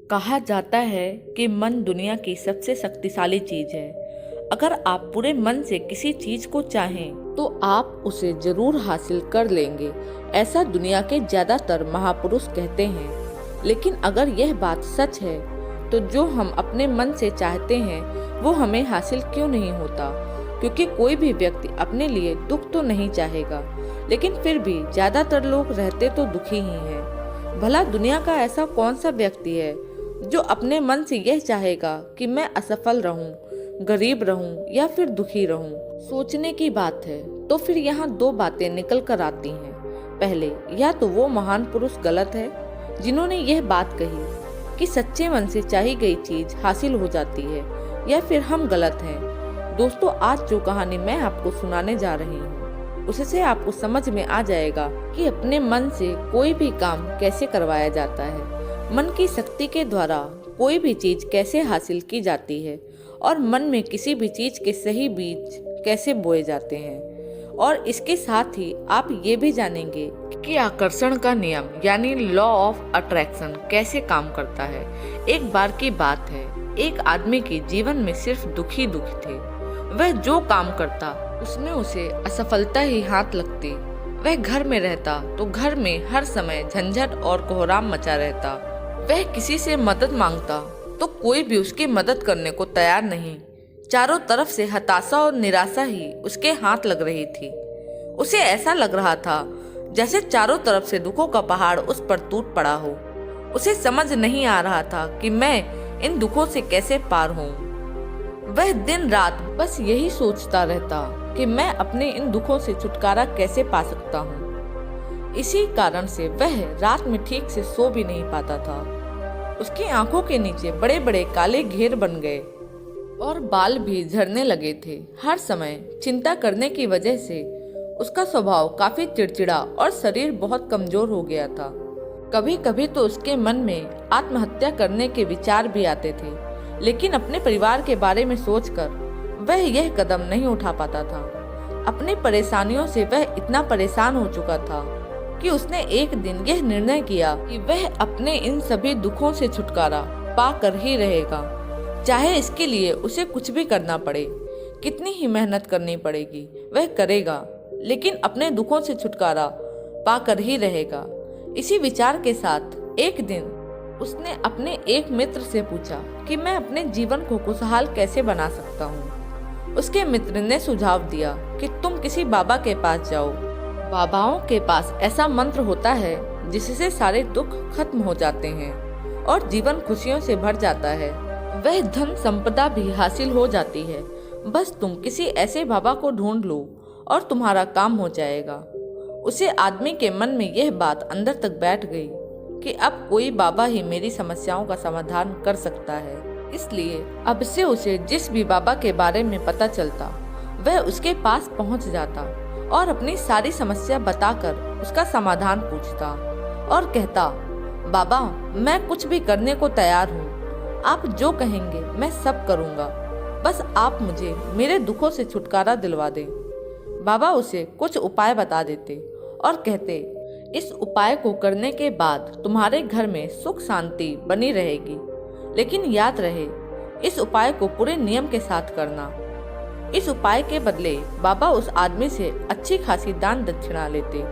कहा जाता है कि मन दुनिया की सबसे शक्तिशाली चीज है। अगर आप पूरे मन से किसी चीज को चाहें तो आप उसे जरूर हासिल कर लेंगे, ऐसा दुनिया के ज्यादातर महापुरुष कहते हैं। लेकिन अगर यह बात सच है तो जो हम अपने मन से चाहते हैं वो हमें हासिल क्यों नहीं होता? क्योंकि कोई भी व्यक्ति अपने लिए दुख तो नहीं चाहेगा, लेकिन फिर भी ज्यादातर लोग रहते तो दुखी ही हैं। भला दुनिया का ऐसा कौन सा व्यक्ति है जो अपने मन से यह चाहेगा कि मैं असफल रहूं, गरीब रहूं या फिर दुखी रहूं? सोचने की बात है। तो फिर यहाँ दो बातें निकल कर आती हैं। पहले, या तो वो महान पुरुष गलत है जिन्होंने यह बात कही कि सच्चे मन से चाही गई चीज हासिल हो जाती है, या फिर हम गलत हैं। दोस्तों, आज जो कहानी मैं आपको सुनाने जा रही हूँ उससे आपको समझ में आ जाएगा कि अपने मन से कोई भी काम कैसे करवाया जाता है, मन की शक्ति के द्वारा कोई भी चीज कैसे हासिल की जाती है, और मन में किसी भी चीज के सही बीज कैसे बोए जाते हैं। और इसके साथ ही आप ये भी जानेंगे कि आकर्षण का नियम यानी लॉ ऑफ अट्रैक्शन कैसे काम करता है। एक बार की बात है, एक आदमी के जीवन में सिर्फ दुख ही दुख थे। वह जो काम करता उसमें उसे असफलता ही हाथ लगती। वह घर में रहता तो घर में हर समय झंझट और कोहराम मचा रहता। वह किसी से मदद मांगता तो कोई भी उसकी मदद करने को तैयार नहीं। चारों तरफ से हताशा और निराशा ही उसके हाथ लग रही थी। उसे ऐसा लग रहा था जैसे चारों तरफ से दुखों का पहाड़ उस पर टूट पड़ा हो। उसे समझ नहीं आ रहा था कि मैं इन दुखों से कैसे पार हूँ। वह दिन रात बस यही सोचता रहता कि मैं अपने इन दुखों से छुटकारा कैसे पा सकता हूँ। इसी कारण से वह रात में ठीक से सो भी नहीं पाता था। उसकी आंखों के नीचे बड़े बड़े काले घेर बन गए और बाल भी झड़ने लगे थे। हर समय चिंता करने की वजह से उसका स्वभाव काफी चिड़चिड़ा और शरीर बहुत कमजोर हो गया था। कभी कभी तो उसके मन में आत्महत्या करने के विचार भी आते थे, लेकिन अपने परिवार के बारे में सोचकर वह यह कदम नहीं उठा पाता था। अपनी परेशानियों से वह इतना परेशान हो चुका था कि उसने एक दिन यह निर्णय किया कि वह अपने इन सभी दुखों से छुटकारा पाकर ही रहेगा, चाहे इसके लिए उसे कुछ भी करना पड़े, कितनी ही मेहनत करनी पड़ेगी वह करेगा, लेकिन अपने दुखों से छुटकारा पाकर ही रहेगा। इसी विचार के साथ एक दिन उसने अपने एक मित्र से पूछा कि मैं अपने जीवन को खुशहाल कैसे बना सकता हूँ। उसके मित्र ने सुझाव दिया कि तुम किसी बाबा के पास जाओ। बाबाओं के पास ऐसा मंत्र होता है जिससे सारे दुख खत्म हो जाते हैं और जीवन खुशियों से भर जाता है। वह धन संपदा भी हासिल हो जाती है। बस तुम किसी ऐसे बाबा को ढूंढ लो और तुम्हारा काम हो जाएगा। उसे आदमी के मन में यह बात अंदर तक बैठ गई कि अब कोई बाबा ही मेरी समस्याओं का समाधान कर सकता है। इसलिए अब से उसे जिस भी बाबा के बारे में पता चलता वह उसके पास पहुंच जाता और अपनी सारी समस्या बताकर उसका समाधान पूछता और कहता, बाबा मैं कुछ भी करने को तैयार हूँ, आप जो कहेंगे मैं सब करूँगा, बस आप मुझे मेरे दुखों से छुटकारा दिलवा दें। बाबा उसे कुछ उपाय बता देते और कहते, इस उपाय को करने के बाद तुम्हारे घर में सुख शांति बनी रहेगी, लेकिन याद रहे इस उपाय को पूरे नियम के साथ करना। इस उपाय के बदले बाबा उस आदमी से अच्छी खासी दान दक्षिणा लेते।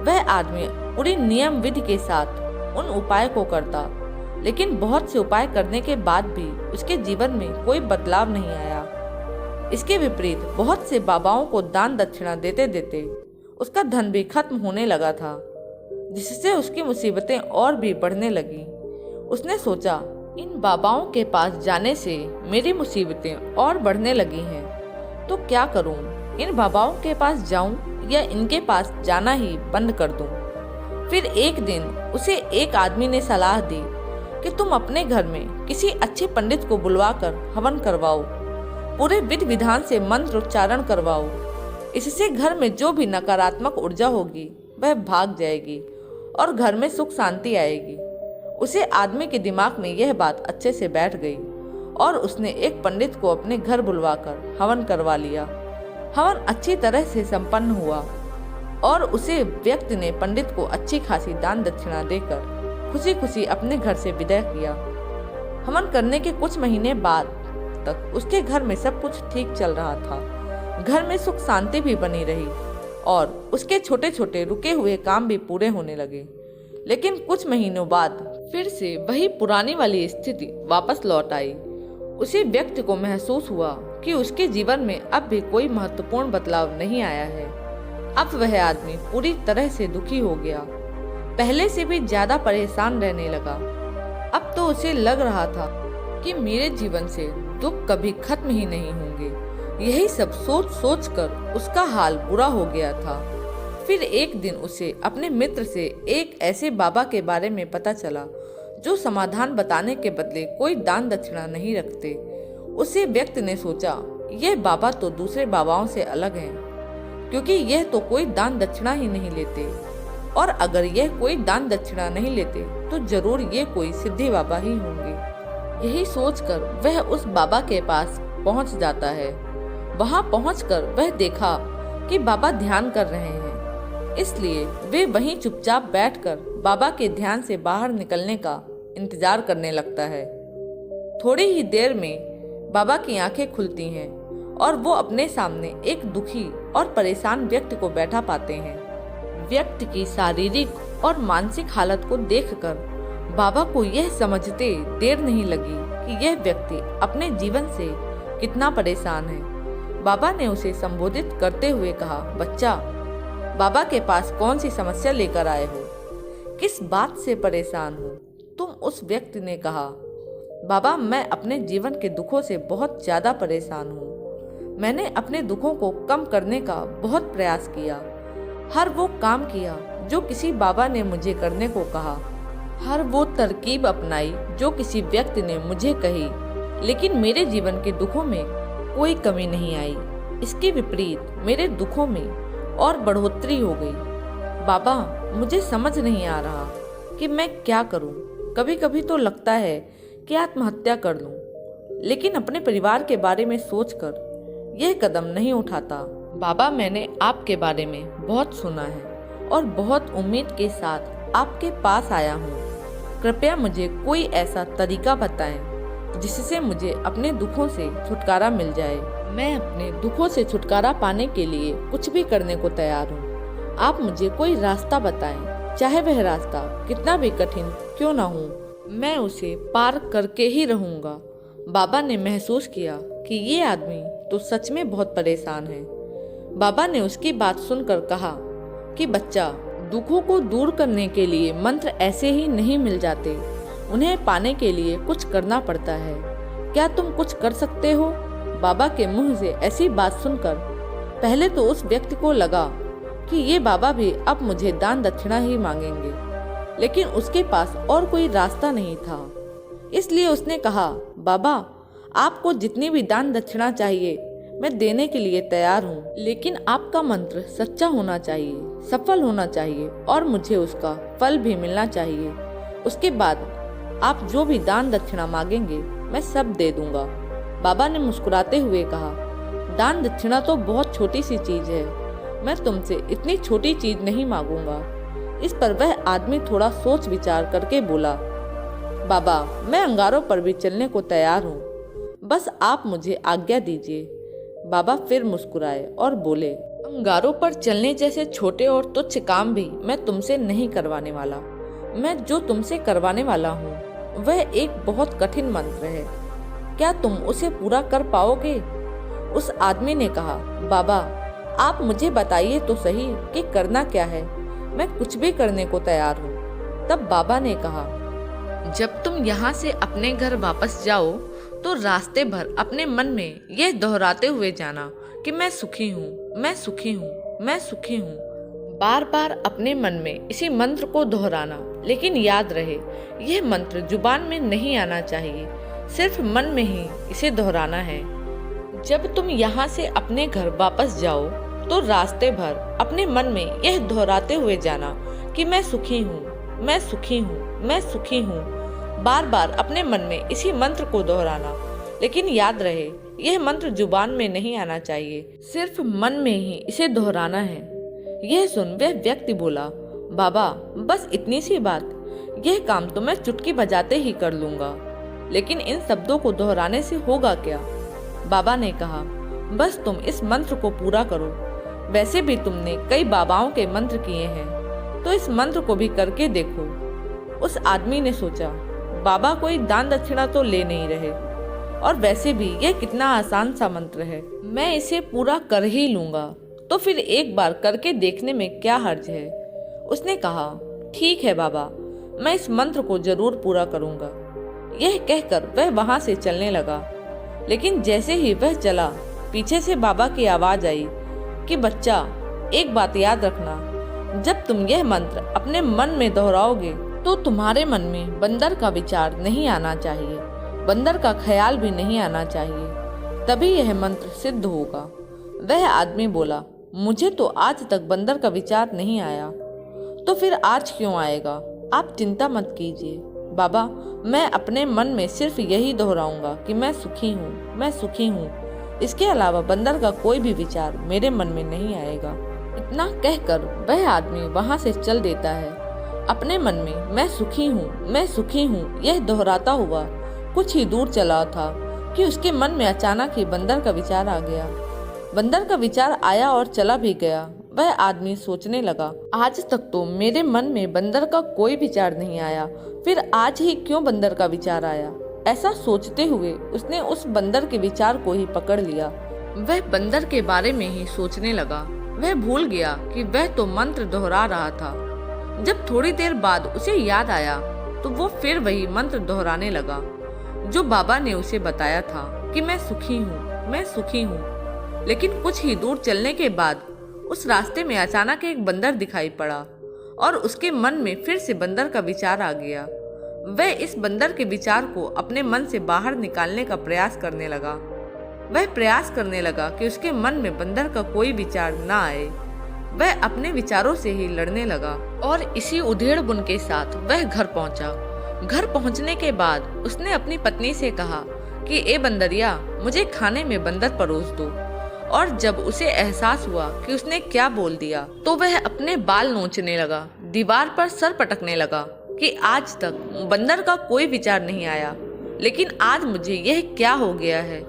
वह आदमी पूरी नियम विधि के साथ उन उपाय को करता, लेकिन बहुत से उपाय करने के बाद भी उसके जीवन में कोई बदलाव नहीं आया। इसके विपरीत बहुत से बाबाओं को दान दक्षिणा देते देते उसका धन भी खत्म होने लगा था, जिससे उसकी मुसीबतें और भी बढ़ने लगी। उसने सोचा, इन बाबाओं के पास जाने से मेरी मुसीबतें और बढ़ने लगी हैं, तो क्या करूं? इन बाबाओं के पास जाऊं या इनके पास जाना ही बंद कर दूं? फिर एक दिन उसे एक आदमी ने सलाह दी कि तुम अपने घर में किसी अच्छे पंडित को बुलवाकर हवन करवाओ, पूरे विधि विधान से मंत्र उच्चारण करवाओ। इससे घर में जो भी नकारात्मक ऊर्जा होगी वह भाग जाएगी और घर में सुख शांति आएगी। उसे आदमी के दिमाग में यह बात अच्छे से बैठ गई और उसने एक पंडित को अपने घर बुलवाकर हवन करवा लिया। हवन अच्छी तरह से संपन्न हुआ और उसे व्यक्ति ने पंडित को अच्छी खासी दान दक्षिणा देकर खुशी खुशी अपने घर से विदा किया। हवन करने के कुछ महीने बाद तक उसके घर में सब कुछ ठीक चल रहा था। घर में सुख शांति भी बनी रही और उसके छोटे छोटे रुके हुए काम भी पूरे होने लगे। लेकिन कुछ महीनों बाद फिर से वही पुरानी वाली स्थिति वापस लौट आई। उसी व्यक्ति को महसूस हुआ कि उसके जीवन में अब भी कोई महत्वपूर्ण बदलाव नहीं आया है। अब वह आदमी पूरी तरह से दुखी हो गया, पहले से भी ज्यादा परेशान रहने लगा। अब तो उसे लग रहा था कि मेरे जीवन से दुख कभी खत्म ही नहीं होंगे। यही सब सोच सोच कर उसका हाल बुरा हो गया था। फिर एक दिन उसे अपने मित्र से एक ऐसे बाबा के बारे में पता चला जो समाधान बताने के बदले कोई दान दक्षिणा नहीं रखते। उसे व्यक्ति ने सोचा, यह बाबा तो दूसरे बाबाओं से अलग हैं, क्योंकि यह तो कोई दान दक्षिणा ही नहीं लेते, और अगर यह कोई दान दक्षिणा नहीं लेते तो जरूर ये कोई सिद्धि बाबा ही होंगे। यही सोचकर वह उस बाबा के पास पहुंच जाता है। वहां पहुंचकर वह देखा कि बाबा ध्यान कर रहे हैं, इसलिए वे वहीं चुपचाप बैठकर बाबा के ध्यान से बाहर निकलने का इंतजार करने लगता है। थोड़ी ही देर में बाबा की आंखें खुलती हैं और वो अपने सामने एक दुखी और परेशान व्यक्ति को बैठा पाते हैं। व्यक्ति की शारीरिक और मानसिक हालत को देखकर बाबा को यह समझते देर नहीं लगी कि यह व्यक्ति अपने जीवन से कितना परेशान है। बाबा ने उसे संबोधित करते हुए कहा, बच्चा, बाबा के पास कौन सी समस्या लेकर आए हो? किस बात से परेशान हो तुम? उस व्यक्ति ने कहा, बाबा, मैं अपने जीवन के दुखों से बहुत ज्यादा परेशान हूँ। मैंने अपने दुखों को कम करने का बहुत प्रयास किया। हर वो काम किया जो किसी बाबा ने मुझे करने को कहा, हर वो तरकीब अपनाई जो किसी व्यक्ति ने मुझे कही, लेकिन मेरे जीवन के दुखों में कोई कमी नहीं आई। इसके विपरीत मेरे दुखों में और बढ़ोतरी हो गई। बाबा, मुझे समझ नहीं आ रहा कि मैं क्या करूं। कभी कभी तो लगता है कि आत्महत्या कर लूं, लेकिन अपने परिवार के बारे में सोचकर यह कदम नहीं उठाता। बाबा, मैंने आपके बारे में बहुत सुना है और बहुत उम्मीद के साथ आपके पास आया हूँ। कृपया मुझे कोई ऐसा तरीका बताएं जिससे मुझे अपने दुखों से छुटकारा मिल जाए। मैं अपने दुखों से छुटकारा पाने के लिए कुछ भी करने को तैयार हूँ। आप मुझे कोई रास्ता बताएं, चाहे वह रास्ता कितना भी कठिन क्यों ना हो, मैं उसे पार करके ही रहूँगा। बाबा ने महसूस किया कि ये आदमी तो सच में बहुत परेशान है। बाबा ने उसकी बात सुनकर कहा कि बच्चा, दुखों को दूर करने के लिए मंत्र ऐसे ही नहीं मिल जाते, उन्हें पाने के लिए कुछ करना पड़ता है। क्या तुम कुछ कर सकते हो? बाबा के मुंह से ऐसी बात सुनकर पहले तो उस व्यक्ति को लगा कि ये बाबा भी अब मुझे दान दक्षिणा ही मांगेंगे, लेकिन उसके पास और कोई रास्ता नहीं था। इसलिए उसने कहा, बाबा, आपको जितनी भी दान दक्षिणा चाहिए मैं देने के लिए तैयार हूँ, लेकिन आपका मंत्र सच्चा होना चाहिए, सफल होना चाहिए और मुझे उसका फल भी मिलना चाहिए। उसके बाद आप जो भी दान दक्षिणा मांगेंगे मैं सब दे दूंगा। बाबा ने मुस्कुराते हुए कहा, दान दक्षिणा तो बहुत छोटी सी चीज है, मैं तुमसे इतनी छोटी चीज नहीं मांगूंगा। इस पर वह आदमी थोड़ा सोच विचार करके बोला, बाबा, मैं अंगारों पर भी चलने को तैयार हूँ, बस आप मुझे आज्ञा दीजिए। बाबा फिर मुस्कुराए और बोले, अंगारों पर चलने जैसे छोटे और तुच्छ काम भी मैं तुमसे नहीं करवाने वाला। मैं जो तुमसे करवाने वाला हूँ वह एक बहुत कठिन मंत्र है। क्या तुम उसे पूरा कर पाओगे? उस आदमी ने कहा, बाबा, आप मुझे बताइए तो सही कि करना क्या है, मैं कुछ भी करने को तैयार हूँ। तब बाबा ने कहा, जब तुम यहाँ से अपने घर वापस जाओ तो रास्ते भर अपने मन में यह दोहराते हुए जाना कि मैं सुखी हूँ, मैं सुखी हूँ, मैं सुखी हूँ। बार बार अपने मन में इसी मंत्र को दोहराना, लेकिन याद रहे यह मंत्र जुबान में नहीं आना चाहिए, सिर्फ मन में ही इसे दोहराना है। जब तुम यहाँ से अपने घर वापस जाओ तो रास्ते भर अपने मन में यह दोहराते हुए जाना कि मैं सुखी हूँ, मैं सुखी हूँ, मैं सुखी हूँ। बार बार अपने मन में इसी मंत्र को दोहराना, लेकिन याद रहे यह मंत्र जुबान में नहीं आना चाहिए, सिर्फ मन में ही इसे दोहराना है। यह सुन वह व्यक्ति बोला, बाबा, बस इतनी सी बात, यह काम तो मैं चुटकी बजाते ही कर लूंगा। लेकिन इन शब्दों को दोहराने से होगा क्या? बाबा ने कहा, बस तुम इस मंत्र को पूरा करो। वैसे भी तुमने कई बाबाओं के मंत्र किए हैं, तो इस मंत्र को भी करके देखो। उस आदमी ने सोचा, बाबा कोई दान दक्षिणा तो ले नहीं रहे, और वैसे भी यह कितना आसान सा मंत्र है, मैं इसे पूरा कर ही लूंगा, तो फिर एक बार करके देखने में क्या हर्ज है। उसने कहा, ठीक है बाबा, मैं इस मंत्र को जरूर पूरा करूंगा। यह कहकर वह वहां से चलने लगा। लेकिन जैसे ही वह चला, पीछे से बाबा की आवाज आई कि बच्चा, एक बात याद रखना, जब तुम यह मंत्र अपने मन में दोहराओगे तो तुम्हारे मन में बंदर का विचार नहीं आना चाहिए, बंदर का ख्याल भी नहीं आना चाहिए, तभी यह मंत्र सिद्ध होगा। वह आदमी बोला, मुझे तो आज तक बंदर का विचार नहीं आया, तो फिर आज क्यों आएगा? आप चिंता मत कीजिए बाबा, मैं अपने मन में सिर्फ यही दोहराऊंगा कि मैं सुखी हूँ, मैं सुखी हूँ। इसके अलावा बंदर का कोई भी विचार मेरे मन में नहीं आएगा। इतना कहकर वह आदमी वहां से चल देता है। अपने मन में मैं सुखी हूँ, मैं सुखी हूँ यह दोहराता हुआ कुछ ही दूर चला था कि उसके मन में अचानक ही बंदर का विचार आ गया। बंदर का विचार आया और चला भी गया। वह आदमी सोचने लगा, आज तक तो मेरे मन में बंदर का कोई विचार नहीं आया, फिर आज ही क्यों बंदर का विचार आया? ऐसा सोचते हुए उसने उस बंदर के विचार को ही पकड़ लिया। वह बंदर के बारे में ही सोचने लगा। वह भूल गया कि वह तो मंत्र दोहरा रहा था। जब थोड़ी देर बाद उसे याद आया तो वो फिर वही मंत्र दोहराने लगा जो बाबा ने उसे बताया था कि मैं सुखी हूँ, मैं सुखी हूँ। लेकिन कुछ ही दूर चलने के बाद उस रास्ते में अचानक एक बंदर दिखाई पड़ा और उसके मन में फिर से बंदर का विचार आ गया। वह इस बंदर के विचार को अपने मन से बाहर निकालने का प्रयास करने लगा। वह प्रयास करने लगा कि उसके मन में बंदर का कोई विचार न आए। वह अपने विचारों से ही लड़ने लगा और इसी उधेड़-बुन के साथ वह घर पहुंचा। घर पहुंचने के बाद उसने अपनी पत्नी से कहा कि ए बंदरिया, मुझे खाने में बंदर परोस दो। और जब उसे एहसास हुआ कि उसने क्या बोल दिया तो वह अपने बाल नोचने लगा, दीवार पर सर पटकने लगा कि आज तक बंदर का कोई विचार नहीं आया, लेकिन आज मुझे यह क्या हो गया है?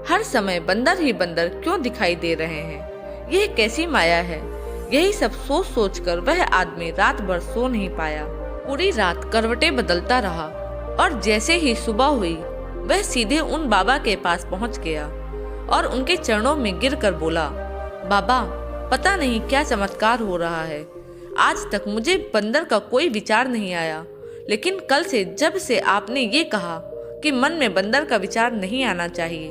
हर समय बंदर ही बंदर क्यों दिखाई दे रहे हैं? यह कैसी माया है? यही सब सोच सोच कर वह आदमी रात भर सो नहीं पाया। पूरी रात करवटें बदलता रहा और जैसे ही सुबह हुई वह सीधे उन बाबा के पास पहुंच गया और उनके चरणों में गिरकर बोला, बाबा, पता नहीं क्या चमत्कार हो रहा है। आज तक मुझे बंदर का कोई विचार नहीं आया, लेकिन कल से जब से आपने ये कहा कि मन में बंदर का विचार नहीं आना चाहिए,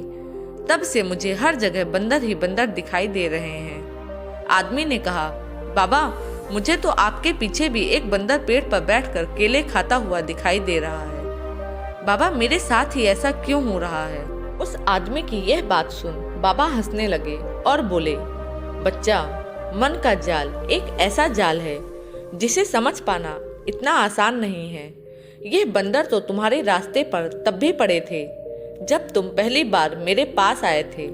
तब से मुझे हर जगह बंदर ही बंदर दिखाई दे रहे हैं। आदमी ने कहा, बाबा, मुझे तो आपके पीछे भी एक बंदर पेड़ पर बैठकर केले खाता हुआ दिखाई दे रहा है। बाबा, मेरे साथ ही ऐसा क्यों हो रहा है? उस आदमी की यह बात सुन बाबा हंसने लगे और बोले, बच्चा, मन का जाल एक ऐसा जाल है जिसे समझ पाना इतना आसान नहीं है। ये बंदर तो तुम्हारे रास्ते पर तब भी पड़े थे जब तुम पहली बार मेरे पास आए थे।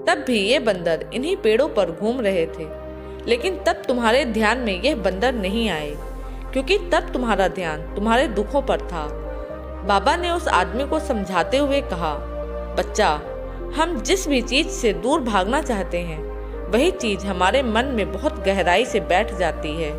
तब भी ये बंदर इन्हीं पेड़ों पर घूम रहे थे, लेकिन तब तुम्हारे ध्यान में यह बंदर नहीं आए, क्योंकि तब तुम्हारा ध्यान तुम्हारे दुखों पर था। बाबा ने उस आदमी को समझाते हुए कहा, बच्चा, हम जिस भी चीज से दूर भागना चाहते हैं वही चीज हमारे मन में बहुत गहराई से बैठ जाती है,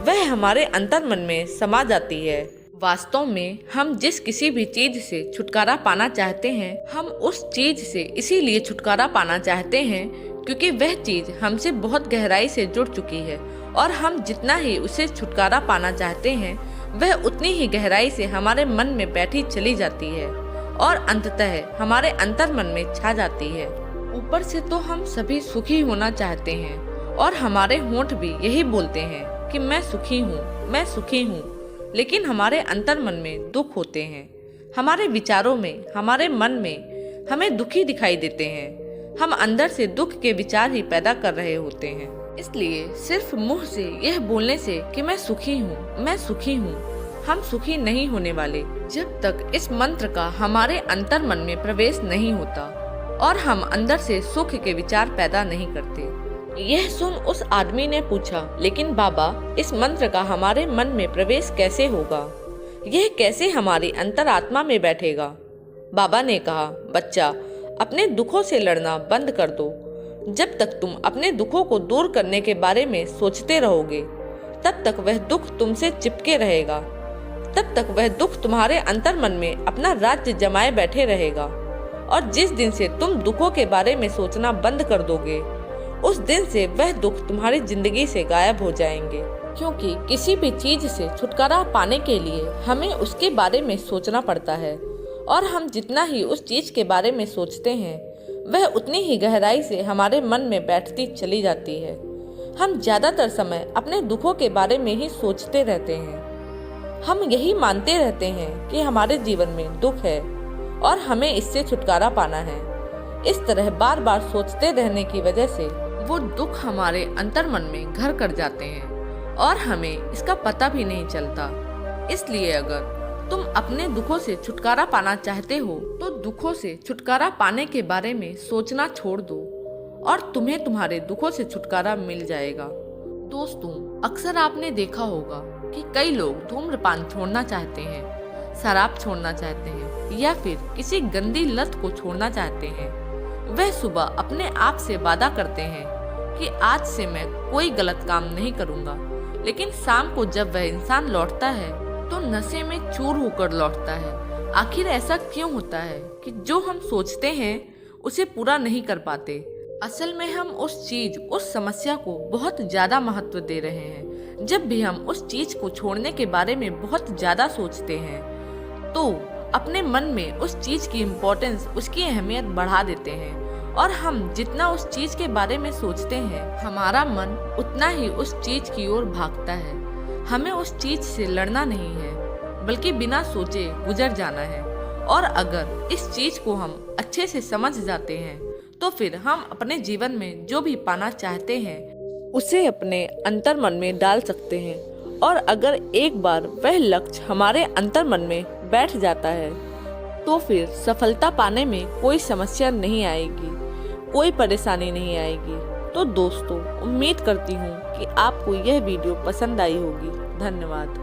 वह हमारे अंतर मन में समा जाती है। वास्तव में हम जिस किसी भी चीज से छुटकारा पाना चाहते हैं, हम उस चीज से इसीलिए छुटकारा पाना चाहते हैं क्योंकि वह चीज हमसे बहुत गहराई से जुड़ चुकी है, और हम जितना ही उसे छुटकारा पाना चाहते हैं वह उतनी ही गहराई से हमारे मन में बैठी चली जाती है और अंततः हमारे अंतर मन में छा जाती है। ऊपर से तो हम सभी सुखी होना चाहते हैं और हमारे होंठ भी यही बोलते हैं कि मैं सुखी हूँ, मैं सुखी हूँ, लेकिन हमारे अंतर मन में दुख होते हैं। हमारे विचारों में, हमारे मन में हमें दुखी दिखाई देते हैं। हम अंदर से दुख के विचार ही पैदा कर रहे होते हैं। इसलिए सिर्फ मुंह से यह बोलने से कि मैं सुखी हूँ, मैं सुखी हूँ, हम सुखी नहीं होने वाले जब तक इस मंत्र का हमारे अंतर मन में प्रवेश नहीं होता और हम अंदर से सुख के विचार पैदा नहीं करते। यह सुन उस आदमी ने पूछा, लेकिन बाबा, इस मंत्र का हमारे मन में प्रवेश कैसे होगा? यह कैसे हमारी अंतरात्मा में बैठेगा। बाबा ने कहा, बच्चा, अपने दुखों से लड़ना बंद कर दो। जब तक तुम अपने दुखों को दूर करने के बारे में सोचते रहोगे, तब तक वह दुख तुमसे चिपके रहेगा। तब तक वह दुख तुम्हारे अंतर मन में अपना राज्य जमाए बैठे रहेगा। और जिस दिन से तुम दुखों के बारे में सोचना बंद कर दोगे, उस दिन से वह दुख तुम्हारी जिंदगी से गायब हो जाएंगे। क्योंकि किसी भी चीज से छुटकारा पाने के लिए हमें उसके बारे में सोचना पड़ता है, और हम जितना ही उस चीज के बारे में सोचते हैं, वह उतनी ही गहराई से हमारे मन में बैठती चली जाती है। हम ज्यादातर समय अपने दुखों के बारे में ही सोचते रहते हैं। हम यही मानते रहते हैं कि हमारे जीवन में दुख है और हमें इससे छुटकारा पाना है। इस तरह बार बार सोचते रहने की वजह से वो दुख हमारे अंतर मन में घर कर जाते हैं और हमें इसका पता भी नहीं चलता। इसलिए अगर तुम अपने दुखों से छुटकारा पाना चाहते हो, तो दुखों से छुटकारा पाने के बारे में सोचना छोड़ दो और तुम्हें तुम्हारे दुखों से छुटकारा मिल जाएगा। दोस्तों, अक्सर आपने देखा होगा कि कई लोग धूम्रपान छोड़ना चाहते हैं, शराब छोड़ना चाहते हैं या फिर किसी गंदी लत को छोड़ना चाहते हैं। वह सुबह अपने आप से वादा करते हैं कि आज से मैं कोई गलत काम नहीं करूंगा, लेकिन शाम को जब वह इंसान लौटता है तो नशे में चूर होकर लौटता है। आखिर ऐसा क्यों होता है कि जो हम सोचते हैं उसे पूरा नहीं कर पाते? असल में हम उस समस्या को बहुत ज्यादा महत्व दे रहे हैं। जब भी हम उस चीज को छोड़ने के बारे में बहुत ज्यादा सोचते हैं, तो अपने मन में उस चीज की इम्पोर्टेंस, उसकी अहमियत बढ़ा देते हैं। और हम जितना उस चीज के बारे में सोचते हैं, हमारा मन उतना ही उस चीज की ओर भागता है। हमें उस चीज से लड़ना नहीं है, बल्कि बिना सोचे गुजर जाना है। और अगर इस चीज को हम अच्छे से समझ जाते हैं, तो फिर हम अपने जीवन में जो भी पाना चाहते हैं, उसे अपने अंतर मन में डाल सकते हैं। और अगर एक बार वह लक्ष्य हमारे अंतर मन में बैठ जाता है, तो फिर सफलता पाने में कोई समस्या नहीं आएगी, कोई परेशानी नहीं आएगी। तो दोस्तों, उम्मीद करती हूँ कि आपको यह वीडियो पसंद आई होगी। धन्यवाद।